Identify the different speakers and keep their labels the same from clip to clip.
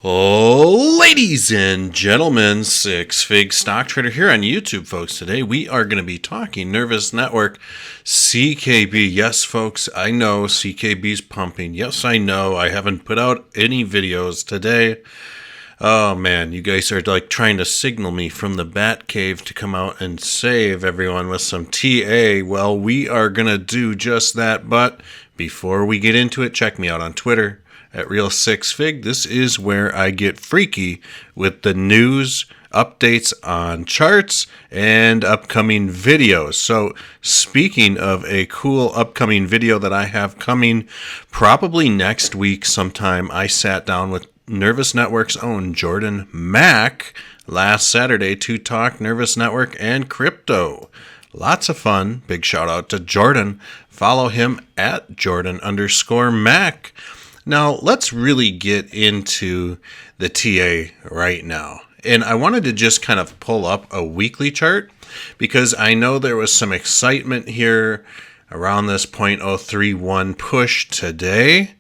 Speaker 1: Oh, ladies and gentlemen, Six Fig Stock Trader here on YouTube, folks. Today we are going to be talking Nervous Network, CKB. Yes, folks, I know CKB's pumping. Yes, I know I haven't put out any videos today. Oh man, you guys are like trying to signal me from the Bat Cave to come out and save everyone with some TA. Well, we are going to do just that, but before we get into it, check me out on Twitter at Real6Fig. This is where I get freaky with the news, updates on charts, and upcoming videos. So speaking of a cool upcoming video that I have coming probably next week sometime, I sat down with Nervous Network's own Jordan Mack last Saturday to talk Nervous Network and crypto. Lots of fun. Big shout out to Jordan. Follow him at Jordan_Mack. Now, let's really get into the TA right now. And I wanted to just kind of pull up a weekly chart because I know there was some excitement here around this 0.031 push today.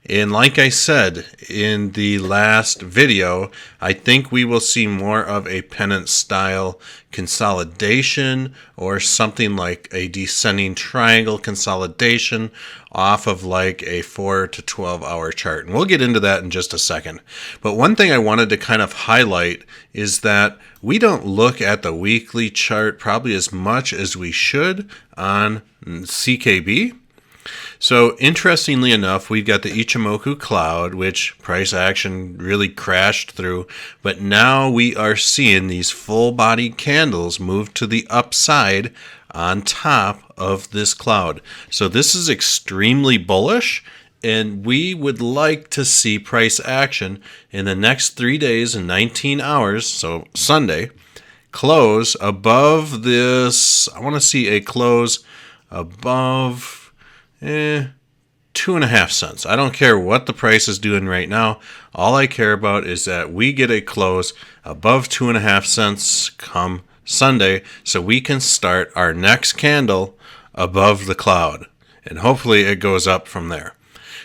Speaker 1: And like I said in the last video, I think we will see more of a pennant style consolidation or something like a descending triangle consolidation off of like a 4 to 12 hour chart. And we'll get into that in just a second. But one thing I wanted to kind of highlight is that we don't look at the weekly chart probably as much as we should on CKB. So interestingly enough, we've got the Ichimoku cloud, which price action really crashed through, but now we are seeing these full body candles move to the upside on top of this cloud. So this is extremely bullish, and we would like to see price action in the next 3 days and 19 hours, so Sunday, close above this. I want to see a close above 2.5 cents. I don't care what the price is doing right now. All I care about is that we get a close above 2.5 cents come Sunday so we can start our next candle above the cloud. And hopefully it goes up from there.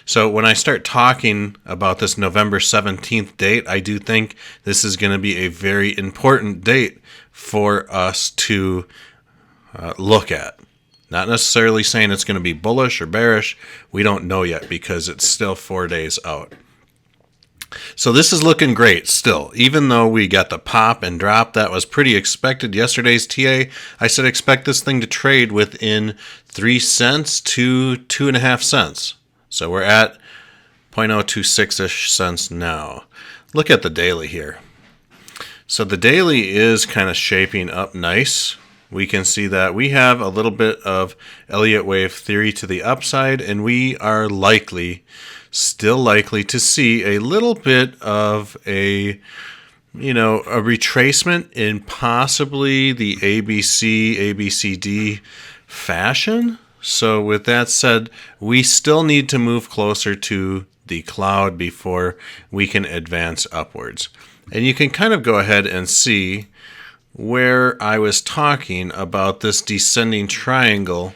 Speaker 1: So when I start talking about this November 17th date, I do think this is going to be a very important date for us to look at. Not necessarily saying it's going to be bullish or bearish. We don't know yet because it's still 4 days out. So this is looking great still. Even though we got the pop and drop, that was pretty expected. Yesterday's TA, I said expect this thing to trade within 3 cents to 2.5 cents. So we're at 0.026-ish cents now. Look at the daily here. So the daily is kind of shaping up nice. We can see that we have a little bit of Elliott wave theory to the upside, and we are still likely to see a little bit of a retracement in possibly the ABCD fashion. So with that said, we still need to move closer to the cloud before we can advance upwards. And you can kind of go ahead and see where I was talking about this descending triangle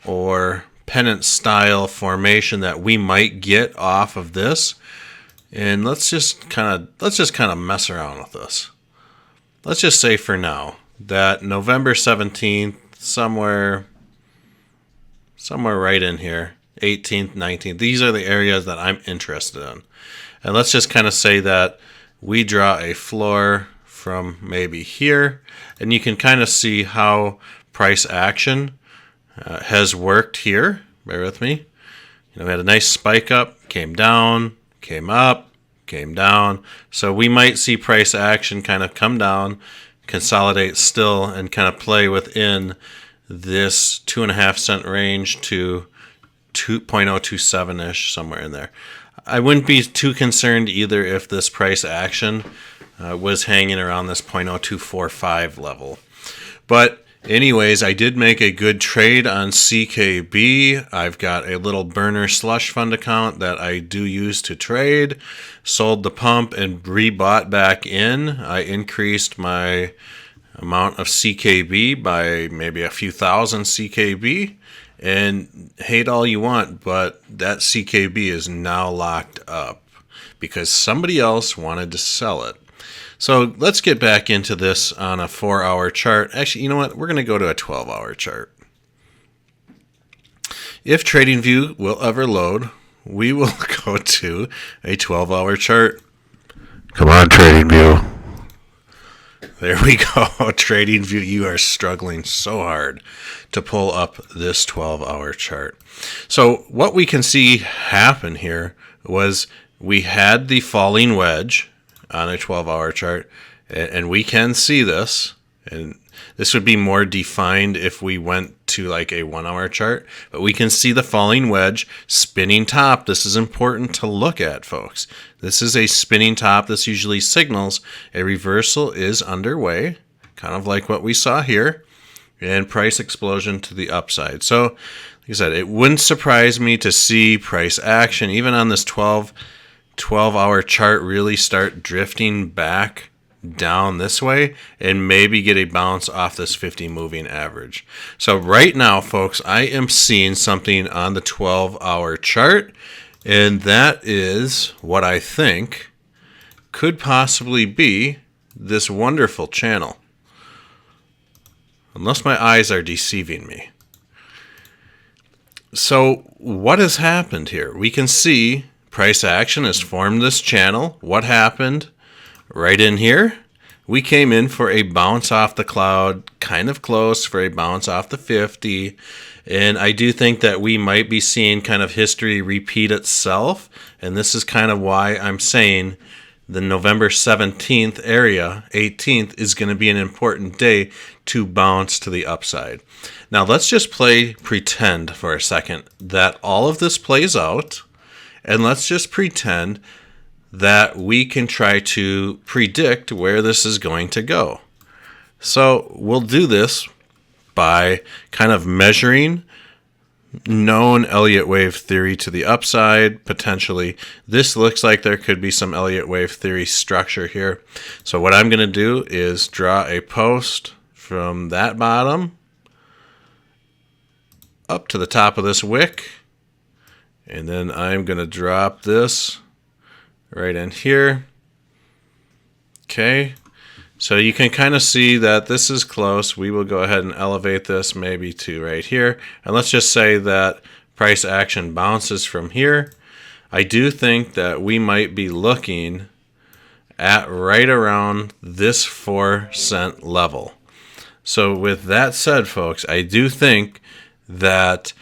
Speaker 1: or pennant style formation that we might get off of this. And let's just kind of mess around with this. Let's just say for now that November 17th, somewhere right in here, 18th, 19th, these are the areas that I'm interested in. And let's just kind of say that we draw a floor from maybe here, and you can kind of see how price action has worked here. Bear with me. We had a nice spike up, came down, came up, came down. So we might see price action kind of come down, consolidate still, and kind of play within this 2.5 cent range to 0.027-ish, somewhere in there. I wouldn't be too concerned either if this price action was hanging around this 0.0245 level. But anyways, I did make a good trade on CKB. I've got a little burner slush fund account that I do use to trade. Sold the pump and rebought back in. I increased my amount of CKB by maybe a few thousand CKB. And hate all you want, but that CKB is now locked up because somebody else wanted to sell it. So let's get back into this on a 4-hour chart. Actually, you know what? We're going to go to a 12-hour chart. If TradingView will ever load, we will go to a 12-hour chart. Come on, TradingView. There we go. TradingView, you are struggling so hard to pull up this 12-hour chart. So what we can see happen here was we had the falling wedge on a 12-hour chart, and we can see this, and this would be more defined if we went to like a 1-hour chart, but we can see the falling wedge, spinning top. This is important to look at, folks. This is a spinning top. This usually signals a reversal is underway, kind of like what we saw here, and price explosion to the upside. So, like I said, it wouldn't surprise me to see price action, even on this 12-hour chart, really start drifting back down this way and maybe get a bounce off this 50 moving average. So right now, folks, I am seeing something on the 12-hour chart, and that is what I think could possibly be this wonderful channel, unless my eyes are deceiving me. So what has happened here? We can see price action has formed this channel. What happened? Right in here, we came in for a bounce off the cloud, kind of close for a bounce off the 50. And I do think that we might be seeing kind of history repeat itself. And this is kind of why I'm saying the November 17th area, 18th, is going to be an important day to bounce to the upside. Now, let's just pretend for a second that all of this plays out. And let's just pretend that we can try to predict where this is going to go. So we'll do this by kind of measuring known Elliott wave theory to the upside, potentially. This looks like there could be some Elliott wave theory structure here. So what I'm going to do is draw a post from that bottom up to the top of this wick, and then I'm going to drop this right in here. Okay, so you can kind of see that this is close. We will go ahead and elevate this maybe to right here. And let's just say that price action bounces from here. I do think that we might be looking at right around this 4-cent level. So with that said, folks, I do think that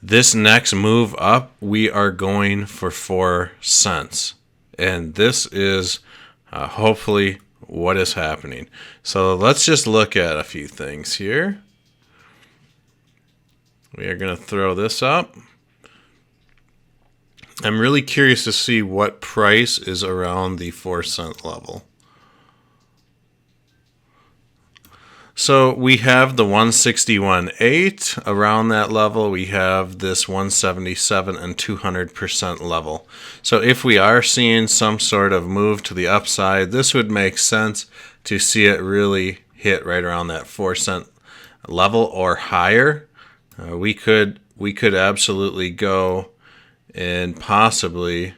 Speaker 1: this next move up, we are going for 4 cents. And this is hopefully what is happening. So let's just look at a few things here. We are going to throw this up. I'm really curious to see what price is around the 4-cent level. So we have the 161.8 around that level. We have this 177 and 200% level. So if we are seeing some sort of move to the upside, this would make sense to see it really hit right around that 4-cent level or higher. We could absolutely go and possibly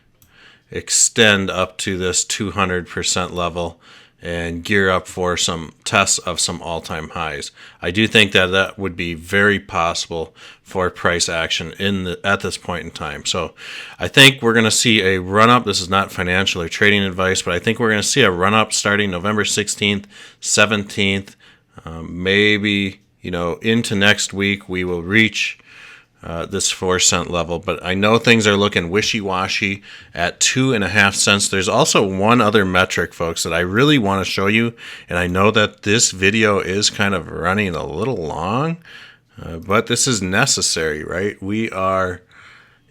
Speaker 1: extend up to this 200% level and gear up for some tests of some all-time highs. I do think that that would be very possible for price action at this point in time. So I think we're going to see a run-up. This is not financial or trading advice, but I think we're going to see a run-up starting November 16th, 17th, maybe into next week we will reach this 4-cent level, but I know things are looking wishy-washy at 2.5 cents. There's also one other metric, folks, that I really want to show you, and I know that this video is kind of running a little long, but this is necessary, right? We are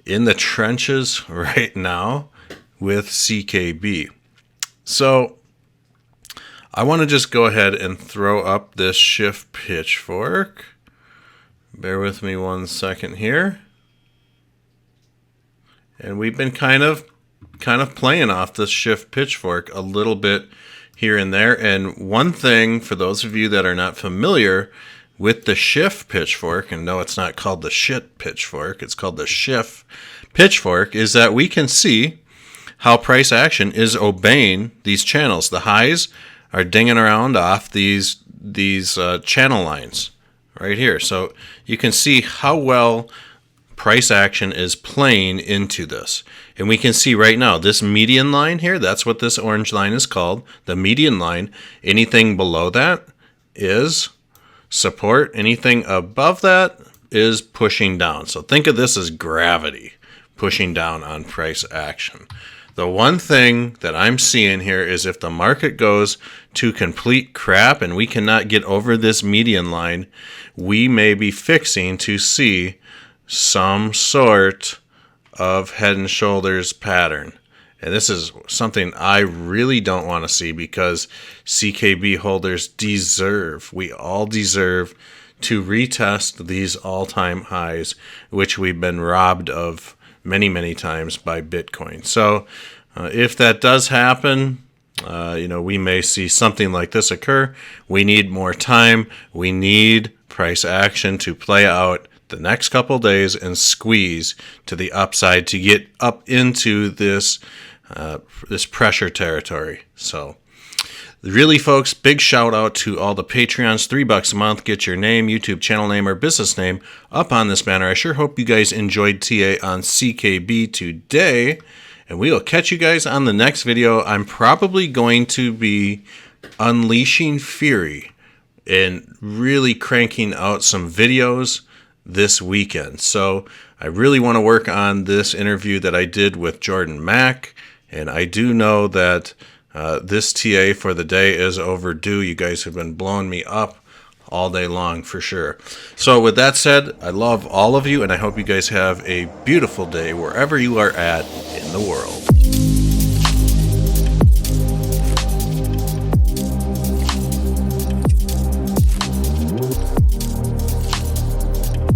Speaker 1: in the trenches right now with CKB. So I want to just go ahead and throw up this shift pitchfork. Bear with me 1 second here. And we've been kind of playing off this shift pitchfork a little bit here and there. And one thing, for those of you that are not familiar with the shift pitchfork, and no, it's not called the shit pitchfork, it's called the shift pitchfork, is that we can see how price action is obeying these channels. The highs are dinging around off these channel lines right here. So you can see how well price action is playing into this. And we can see right now, this median line here, that's what this orange line is called, the median line. Anything below that is support. Anything above that is pushing down. So think of this as gravity pushing down on price action. The one thing that I'm seeing here is if the market goes to complete crap and we cannot get over this median line, we may be fixing to see some sort of head and shoulders pattern. And this is something I really don't want to see, because CKB holders deserve, we all deserve to retest these all-time highs, which we've been robbed of many, many times by Bitcoin. So if that does happen, we may see something like this occur. We need more time. We need price action to play out the next couple days and squeeze to the upside to get up into this pressure territory. So really, folks, big shout out to all the Patreons. $3 a month, get your name, YouTube channel name, or business name up on this banner. I sure hope you guys enjoyed TA on CKB today, and we will catch you guys on the next video. I'm probably going to be unleashing fury and really cranking out some videos this weekend. So I really want to work on this interview that I did with Jordan Mack, and I do know that this TA for the day is overdue. You guys have been blowing me up all day long for sure. So with that said, I love all of you, and I hope you guys have a beautiful day wherever you are at in the world.